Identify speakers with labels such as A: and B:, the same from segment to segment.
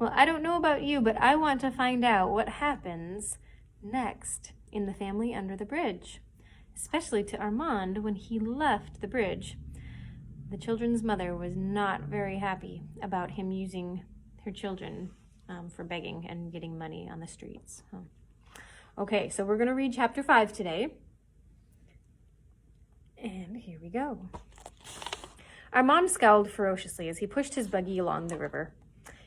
A: Well, I don't know about you, but I want to find out what happens next in The Family Under the Bridge, especially to Armand when he left the bridge. The children's mother was not very happy about him using her children for begging and getting money on the streets. Okay, so we're going to read chapter 5 today. And here we go. Armand scowled ferociously as he pushed his buggy along the river.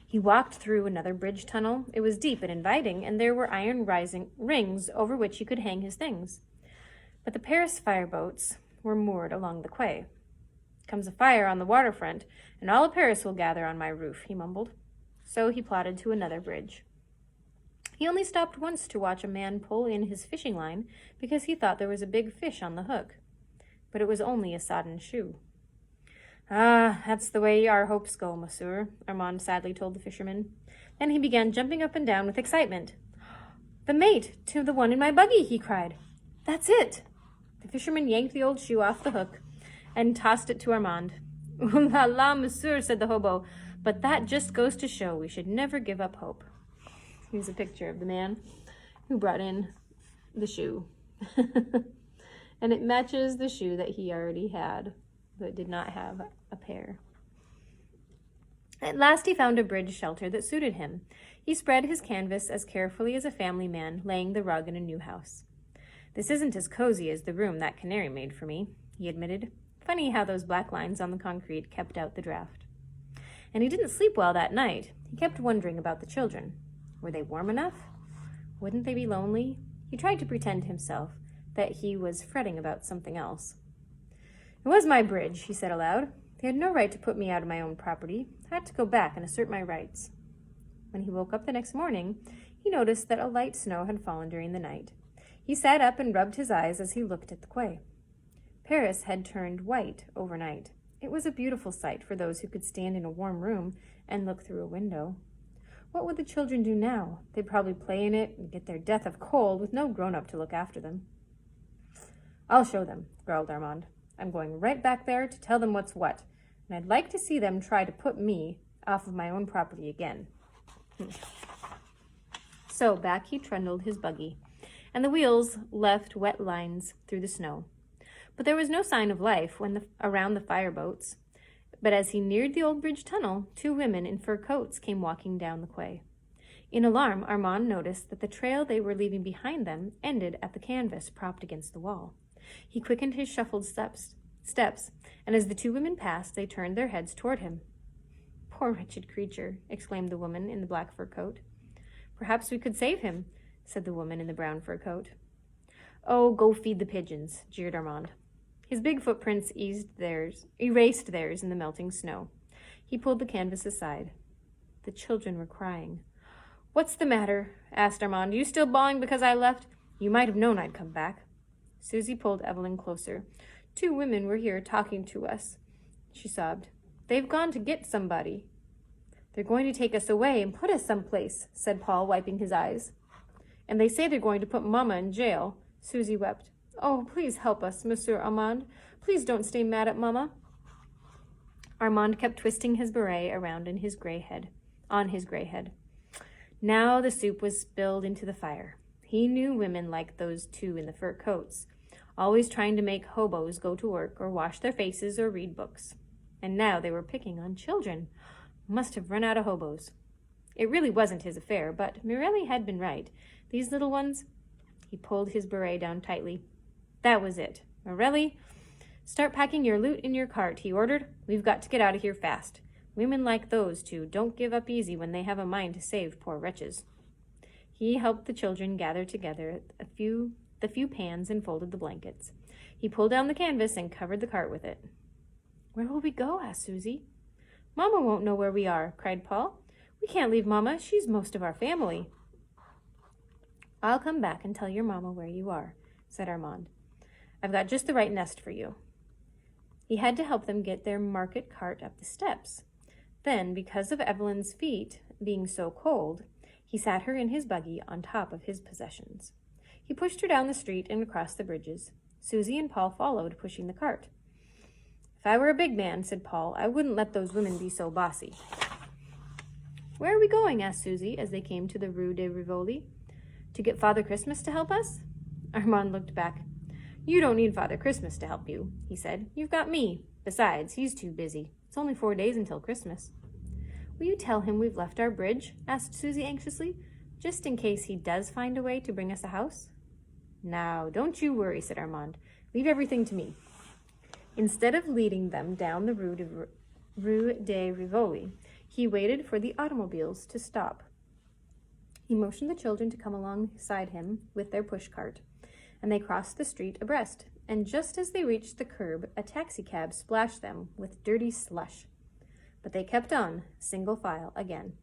A: He walked through another bridge tunnel. It was deep and inviting, and there were iron rising rings over which he could hang his things. But the Paris fireboats were moored along the quay. "Comes a fire on the waterfront, and all of Paris will gather on my roof," he mumbled. So he plodded to another bridge. He only stopped once to watch a man pull in his fishing line because he thought there was a big fish on the hook. But it was only a sodden shoe. "Ah, that's the way our hopes go, monsieur," Armand sadly told the fisherman. Then he began jumping up and down with excitement. "The mate to the one in my buggy," he cried. "That's it." The fisherman yanked the old shoe off the hook and tossed it to Armand. "Ooh la la, monsieur," said the hobo, "but that just goes to show we should never give up hope." Here's a picture of the man who brought in the shoe. And it matches the shoe that he already had, but did not have a pair. At last he found a bridge shelter that suited him. He spread his canvas as carefully as a family man laying the rug in a new house. "This isn't as cozy as the room that canary made for me," he admitted. Funny how those black lines on the concrete kept out the draft. And he didn't sleep well that night. He kept wondering about the children. Were they warm enough? Wouldn't they be lonely? He tried to pretend to himself that he was fretting about something else. "It was my bridge," he said aloud. "They had no right to put me out of my own property. I had to go back and assert my rights." When he woke up the next morning, he noticed that a light snow had fallen during the night. He sat up and rubbed his eyes as he looked at the quay. Paris had turned white overnight. It was a beautiful sight for those who could stand in a warm room and look through a window. What would the children do now? They'd probably play in it and get their death of cold with no grown-up to look after them. "I'll show them," growled Armand. "I'm going right back there to tell them what's what, and I'd like to see them try to put me off of my own property again." So back he trundled his buggy, and the wheels left wet lines through the snow. But there was no sign of life around the fireboats. But as he neared the old bridge tunnel, 2 women in fur coats came walking down the quay. In alarm, Armand noticed that the trail they were leaving behind them ended at the canvas propped against the wall. He quickened his shuffled steps, and as the 2 women passed, they turned their heads toward him. "Poor wretched creature," exclaimed the woman in the black fur coat. "Perhaps we could save him," said the woman in the brown fur coat. "Oh, go feed the pigeons," jeered Armand. His big footprints erased theirs in the melting snow. He pulled the canvas aside. The children were crying. "What's the matter?" asked Armand. "You still bawling because I left? You might have known I'd come back." Susie pulled Evelyn closer. "2 women were here talking to us," she sobbed. "They've gone to get somebody." "They're going to take us away and put us someplace," said Paul, wiping his eyes. "And they say they're going to put Mama in jail." Susie wept. "Oh, please help us, Monsieur Armand. Please don't stay mad at Mama." Armand kept twisting his beret around on his gray head. Now the soup was spilled into the fire. He knew women like those 2 in the fur coats, always trying to make hobos go to work or wash their faces or read books. And now they were picking on children. Must have run out of hobos. It really wasn't his affair, but Morelli had been right. These little ones... He pulled his beret down tightly. That was it. "Morelli, start packing your loot in your cart," he ordered. "We've got to get out of here fast. Women like those 2 don't give up easy when they have a mind to save poor wretches." He helped the children gather together the few pans and folded the blankets. He pulled down the canvas and covered the cart with it. "Where will we go?" asked Susie. "Mama won't know where we are," cried Paul. "We can't leave Mama. She's most of our family." "I'll come back and tell your Mama where you are," said Armand. "I've got just the right nest for you." He had to help them get their market cart up the steps. Then, because of Evelyn's feet being so cold, he sat her in his buggy on top of his possessions. He pushed her down the street and across the bridges. Susie and Paul followed, pushing the cart. "If I were a big man," said Paul, "I wouldn't let those women be so bossy." Where are we going? Asked Susie as they came to the Rue de Rivoli. To get Father Christmas to help us? Armand looked back. You don't need Father Christmas to help you, he said. You've got me. Besides, he's too busy. It's only 4 days until Christmas. Will you tell him we've left our bridge? Asked Susie anxiously, just in case he does find a way to bring us a house. Now, don't you worry, said Armand. Leave everything to me. Instead of leading them down the Rue de Rivoli, he waited for the automobiles to stop. He motioned the children to come alongside him with their pushcart, and they crossed the street abreast, and just as they reached the curb, a taxicab splashed them with dirty slush. But they kept on, single file again.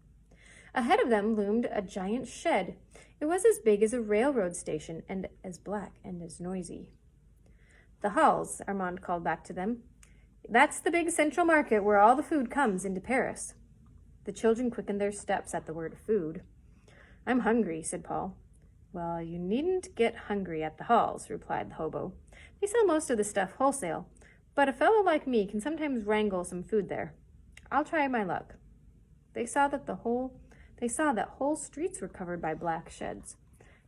A: Ahead of them loomed a giant shed. It was as big as a railroad station and as black and as noisy. The Halles, Armand called back to them. That's the big central market where all the food comes into Paris. The children quickened their steps at the word food. I'm hungry, said Paul. Well, you needn't get hungry at the Halles, replied the hobo. They sell most of the stuff wholesale, but a fellow like me can sometimes wrangle some food there. I'll try my luck. They saw that whole streets were covered by black sheds.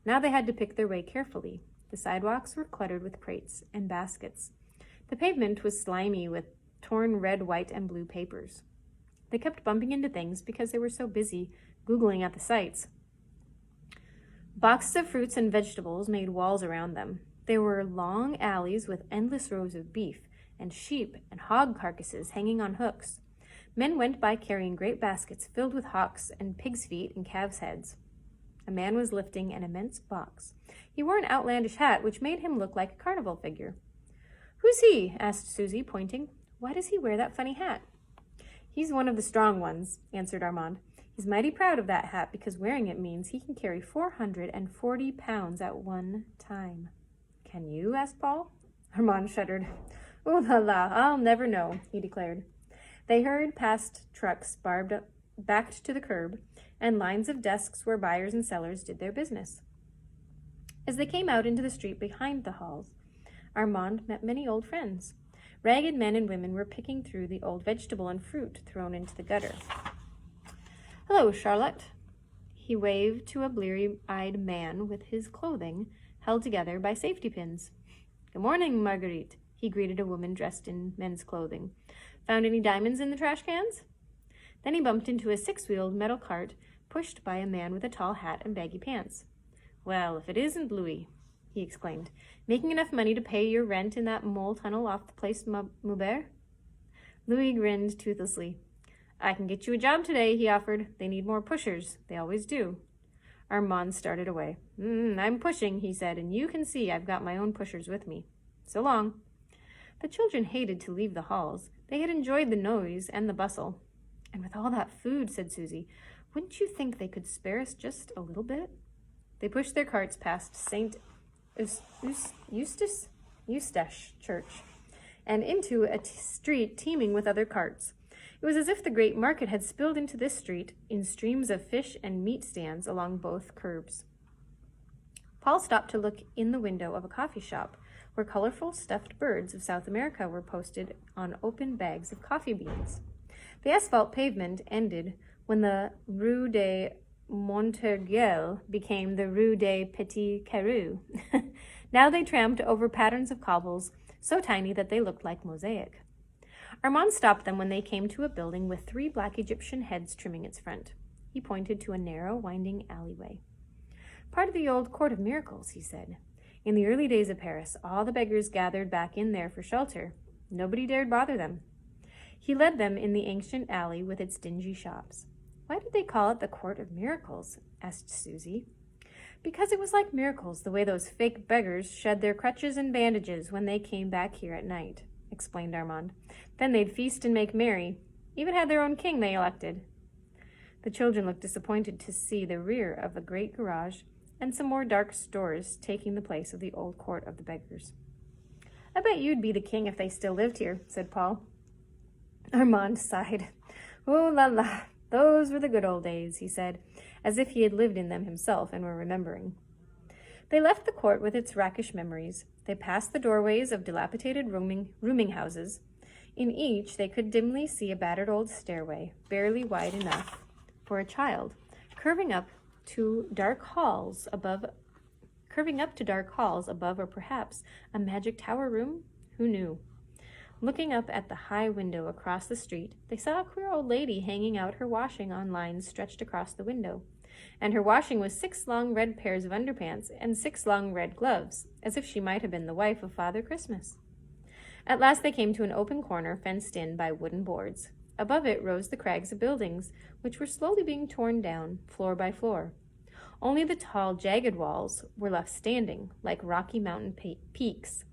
A: Now they had to pick their way carefully. The sidewalks were cluttered with crates and baskets. The pavement was slimy with torn red, white, and blue papers. They kept bumping into things because they were so busy Googling at the sites. Boxes of fruits and vegetables made walls around them. There were long alleys with endless rows of beef and sheep and hog carcasses hanging on hooks. Men went by carrying great baskets filled with hocks and pigs' feet and calves' heads. A man was lifting an immense box. He wore an outlandish hat which made him look like a carnival figure. Who's he? Asked Susie, pointing. Why does he wear that funny hat? He's one of the strong ones, answered Armand. He's mighty proud of that hat because wearing it means he can carry 440 pounds at one time. Can you? Asked Paul. Armand shuddered. Oh la la, I'll never know, he declared. They hurried past trucks backed to the curb, and lines of desks where buyers and sellers did their business. As they came out into the street behind the Halles, Armand met many old friends. Ragged men and women were picking through the old vegetable and fruit thrown into the gutter. Hello, Charlotte. He waved to a bleary-eyed man with his clothing held together by safety pins. Good morning, Marguerite, he greeted a woman dressed in men's clothing. Found any diamonds in the trash cans? Then he bumped into a 6-wheeled metal cart pushed by a man with a tall hat and baggy pants. Well, if it isn't Louis, he exclaimed. Making enough money to pay your rent in that mole tunnel off the Place Maubert? Louis grinned toothlessly. I can get you a job today, he offered. They need more pushers. They always do. Armand started away. I'm pushing, he said, and you can see I've got my own pushers with me. So long. The children hated to leave the Halles. They had enjoyed the noise and the bustle. And with all that food, said Susie, wouldn't you think they could spare us just a little bit? They pushed their carts past St. Eustache Church and into a street teeming with other carts. It was as if the great market had spilled into this street in streams of fish and meat stands along both curbs. Paul stopped to look in the window of a coffee shop where colorful stuffed birds of South America were posted on open bags of coffee beans. The asphalt pavement ended when the Rue de Montorgueil became the Rue des Petits Carreaux. Now they tramped over patterns of cobbles so tiny that they looked like mosaic. Armand stopped them when they came to a building with 3 black Egyptian heads trimming its front. He pointed to a narrow, winding alleyway. Part of the old Court of Miracles, he said. In the early days of Paris, all the beggars gathered back in there for shelter. Nobody dared bother them. He led them in the ancient alley with its dingy shops. Why did they call it the Court of Miracles? Asked Susie. Because it was like miracles, the way those fake beggars shed their crutches and bandages when they came back here at night, explained Armand. Then they'd feast and make merry. Even had their own king they elected. The children looked disappointed to see the rear of a great garage and some more dark stores taking the place of the old court of the beggars. I bet you'd be the king if they still lived here, said Paul. Armand sighed. Oh la la, those were the good old days, he said, as if he had lived in them himself and were remembering. They left the court with its rakish memories. They passed the doorways of dilapidated rooming houses. In each they could dimly see a battered old stairway, barely wide enough for a child, curving up to dark halls above, or perhaps a magic tower room? Who knew? Looking up at the high window across the street, they saw a queer old lady hanging out her washing on lines stretched across the window. And her washing was 6 long red pairs of underpants and 6 long red gloves, as if she might have been the wife of Father Christmas. At last they came to an open corner fenced in by wooden boards. Above it rose the crags of buildings, which were slowly being torn down, floor by floor. Only the tall, jagged walls were left standing, like Rocky Mountain peaks.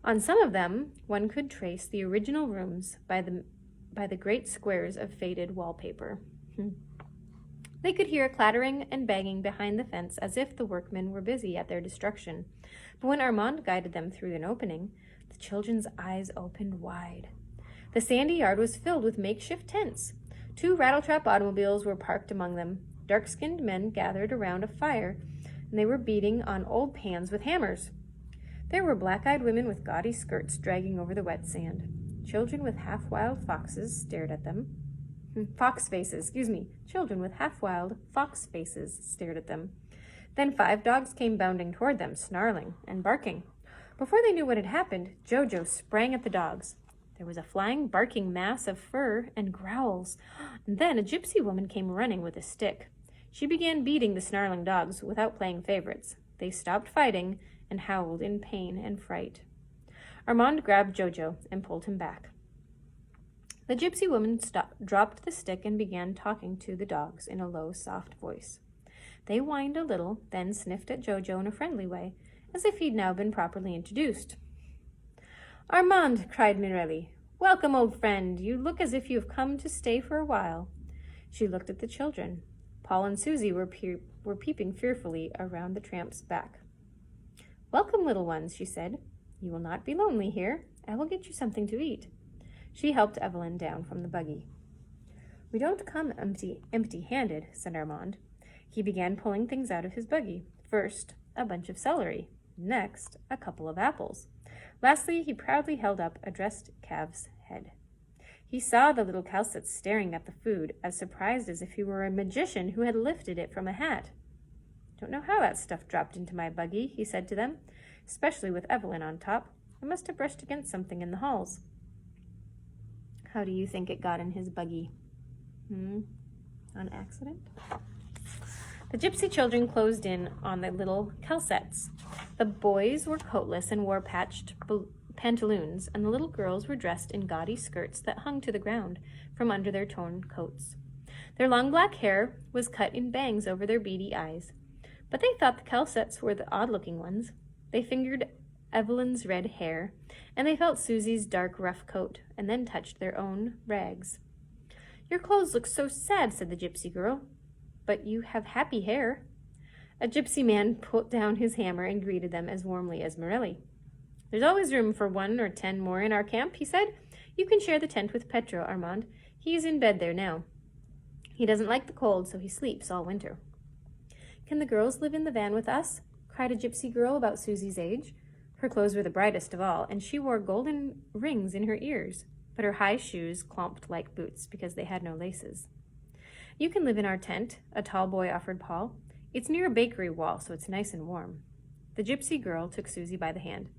A: On some of them, one could trace the original rooms by the great squares of faded wallpaper. They could hear a clattering and banging behind the fence as if the workmen were busy at their destruction. But when Armand guided them through an opening, the children's eyes opened wide. The sandy yard was filled with makeshift tents. 2 rattletrap automobiles were parked among them. Dark-skinned men gathered around a fire, and they were beating on old pans with hammers. There were black-eyed women with gaudy skirts dragging over the wet sand. Children with half-wild foxes stared at them. Children with half-wild fox faces stared at them. Then 5 dogs came bounding toward them, snarling and barking. Before they knew what had happened, Jojo sprang at the dogs. There was a flying, barking mass of fur and growls. And then a gypsy woman came running with a stick. She began beating the snarling dogs without playing favorites. They stopped fighting and howled in pain and fright. Armand grabbed Jojo and pulled him back. The gypsy woman dropped the stick and began talking to the dogs in a low, soft voice. They whined a little, then sniffed at Jojo in a friendly way, as if he'd now been properly introduced. "Armand," cried Mirelli, "welcome, old friend. You look as if you have come to stay for a while." She looked at the children. Paul and Susie were peeping fearfully around the tramp's back. "Welcome, little ones," she said. "You will not be lonely here. I will get you something to eat." She helped Evelyn down from the buggy. "We don't come empty-handed," said Armand. He began pulling things out of his buggy. First, a bunch of celery. Next, a couple of apples. Lastly, he proudly held up a dressed calf's head. He saw the little cowsets staring at the food, as surprised as if he were a magician who had lifted it from a hat. "Don't know how that stuff dropped into my buggy," he said to them, especially with Evelyn on top. "I must have brushed against something in the halls." How do you think it got in his buggy? On accident? The gypsy children closed in on the little cowsets. The boys were coatless and wore patched pantaloons, and the little girls were dressed in gaudy skirts that hung to the ground from under their torn coats. Their long black hair was cut in bangs over their beady eyes, but they thought the cowsets were the odd-looking ones. They fingered Evelyn's red hair, and they felt Susie's dark, rough coat, and then touched their own rags. "Your clothes look so sad," said the gypsy girl. "But you have happy hair." A gypsy man put down his hammer and greeted them as warmly as Morelli. "There's always room for 1 or 10 more in our camp," he said. "You can share the tent with Petro, Armand. He's in bed there now. He doesn't like the cold, so he sleeps all winter." "Can the girls live in the van with us?" cried a gypsy girl about Susie's age. Her clothes were the brightest of all, and she wore golden rings in her ears, but her high shoes clomped like boots because they had no laces. "You can live in our tent," a tall boy offered Paul. "It's near a bakery wall, so it's nice and warm." The gypsy girl took Susie by the hand.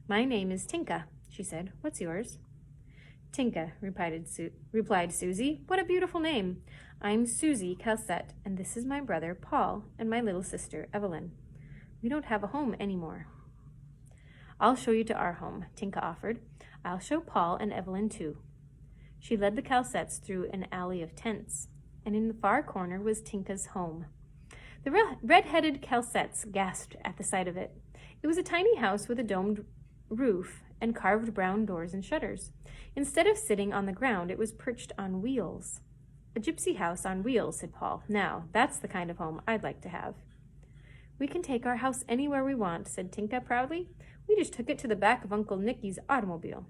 A: "My name is Tinka," she said. "What's yours?" "Tinka," replied Susie. "What a beautiful name. I'm Susie Calcette, and this is my brother Paul and my little sister Evelyn. We don't have a home anymore." "I'll show you to our home," Tinka offered. "I'll show Paul and Evelyn too." She led the Calcettes through an alley of tents, and in the far corner was Tinka's home. The red-headed Calcettes gasped at the sight of it. It was a tiny house with a domed roof and carved brown doors and shutters. Instead of sitting on the ground, it was perched on wheels. "A gypsy house on wheels," said Paul. "Now, that's the kind of home I'd like to have." "We can take our house anywhere we want," said Tinka proudly. "We just took it to the back of Uncle Nicky's automobile."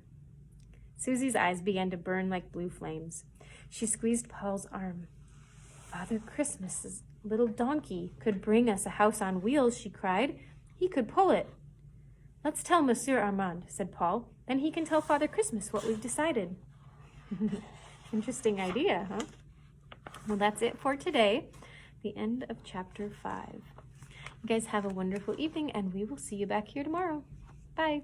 A: Susie's eyes began to burn like blue flames. She squeezed Paul's arm. "Father Christmas's little donkey could bring us a house on wheels," she cried. "He could pull it." "Let's tell Monsieur Armand," said Paul. "Then he can tell Father Christmas what we've decided." Interesting idea, huh? Well, that's it for today. The end of chapter 5. You guys have a wonderful evening, and we will see you back here tomorrow. Bye.